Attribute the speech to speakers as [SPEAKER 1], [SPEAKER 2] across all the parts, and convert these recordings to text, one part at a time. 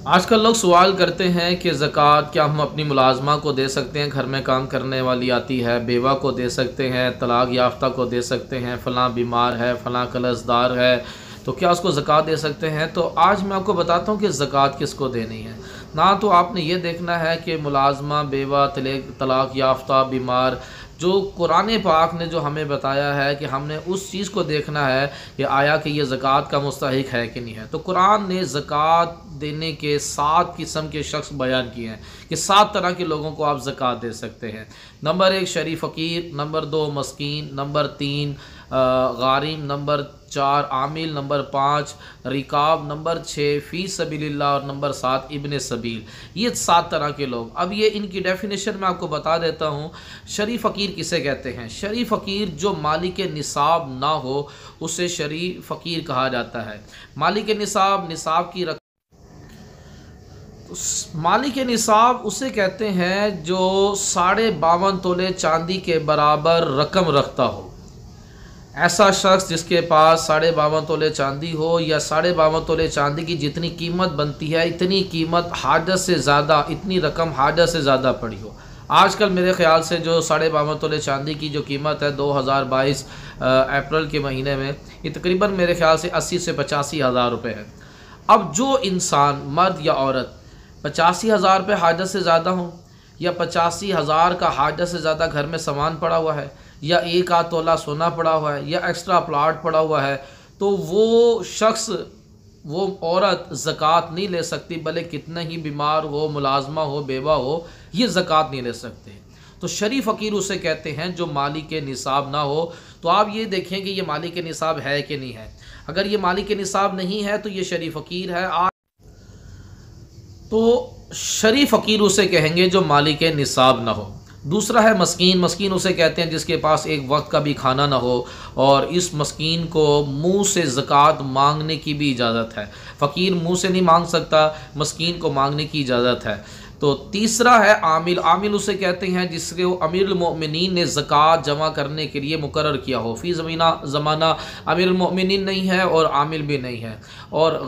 [SPEAKER 1] आजकल लोग सवाल करते हैं कि ज़कात क्या हम अपनी मुलाजमा को दे सकते हैं, घर में काम करने वाली आती है, बेवा को दे सकते हैं, तलाक याफ्ता को दे सकते हैं, फ़लाँ बीमार है, फ़लाँ कर्ज़दार है, तो क्या उसको ज़कात दे सकते हैं। तो आज मैं आपको बताता हूँ कि ज़कात किसको देनी है। ना तो आपने ये देखना है कि मुलाजमा, बेवा, तलाक याफ्ता, बीमार, जो कुरान पाक ने जो हमें बताया है कि हमने उस चीज़ को देखना है कि आया कि ये ज़कात का मुस्तहिक है कि नहीं है। तो कुरान ने ज़कात देने के 7 किस्म के शख्स बयान किए हैं कि 7 तरह के लोगों को आप ज़कात दे सकते हैं। नंबर 1 शरीफ फ़कीर, नंबर 2 मस्कीन, नंबर 3 गारिम, नंबर 4 आमिल, नंबर 5 रिकाब, नंबर 6 फ़ी सबीलिल्लाह और नंबर 7 इब्ने सबील। ये 7 तरह के लोग। अब ये इनकी डेफिनेशन मैं आपको बता देता हूँ। शरीफ फ़कीर किसे कहते हैं? शरीफ फ़कीर जो मालिक निसाब ना हो उसे शरीफ फ़कीर कहा जाता है। मालिक निसाब की मालिक निसाब उसे कहते हैं जो 52.5 तोले चांदी के बराबर रकम रखता हो। ऐसा शख्स जिसके पास 52.5 तोले चांदी हो या 52.5 तोले चांदी की जितनी कीमत बनती है इतनी कीमत हाजत से ज़्यादा, इतनी रकम हाजत से ज़्यादा पड़ी हो। आजकल मेरे ख़्याल से जो 52.5 तोले चांदी की जो कीमत है 2022 अप्रैल के महीने में, ये तकरीबन मेरे ख़्याल से 80 से 85 हज़ार रुपये है। अब जो इंसान, मर्द या औरत, 85 हज़ार रुपये हाजत से ज़्यादा हो या 85 हज़ार का हाजत से ज़्यादा घर में सामान पड़ा हुआ है या 1 आध तोला सोना पड़ा हुआ है या एक्स्ट्रा प्लाट पड़ा हुआ है, तो वो शख्स, वो औरत ज़कात नहीं ले सकती, भले कितना ही बीमार हो, मुलाजमा हो, बेवा हो, ये ज़कात नहीं ले सकते। तो शरीफ फ़कीर उसे कहते हैं जो मालिक निसाब ना हो। तो आप ये देखें कि ये मालिक निसाब है कि नहीं है। अगर ये मालिक निसाब नहीं है तो ये शरीफ फ़कीर है। तो शरीफ फ़कीर उसे कहेंगे जो मालिक निसाब ना हो। दूसरा है मस्कीन। मस्कीन उसे कहते हैं जिसके पास एक वक्त का भी खाना ना हो और इस मस्कीन को मुंह से ज़कात मांगने की भी इजाज़त है। फ़कीर मुंह से नहीं मांग सकता, मस्कीन को मांगने की इजाज़त है। तो तीसरा है आमिल। आमिल उसे कहते हैं जिसके अमीरुल मोमिनीन ने ज़कात जमा करने के लिए मुकर्रर किया हो। फ़ी ज़माना अमीरुल मोमिनीन नहीं है और आमिल भी नहीं है। और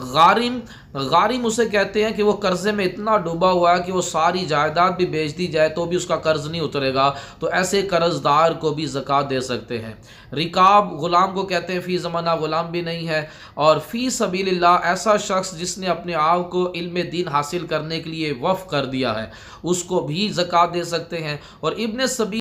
[SPEAKER 1] गारिम उसे कहते हैं कि वो कर्ज़े में इतना डूबा हुआ है कि वो सारी जायदाद भी बेच दी जाए तो भी उसका कर्ज़ नहीं उतरेगा, तो ऐसे कर्ज़दार को भी ज़कात दे सकते हैं। रिकाब ग़ुलाम को कहते हैं, फ़ी ज़माना ग़ुलाम भी नहीं है। और फ़ी सबीलिल्लाह ऐसा शख्स जिसने अपने आप को इल्म दीन हासिल करने के लिए वफ़ कर दिया है, उसको भी ज़कात दे सकते हैं। और इब्ने सबील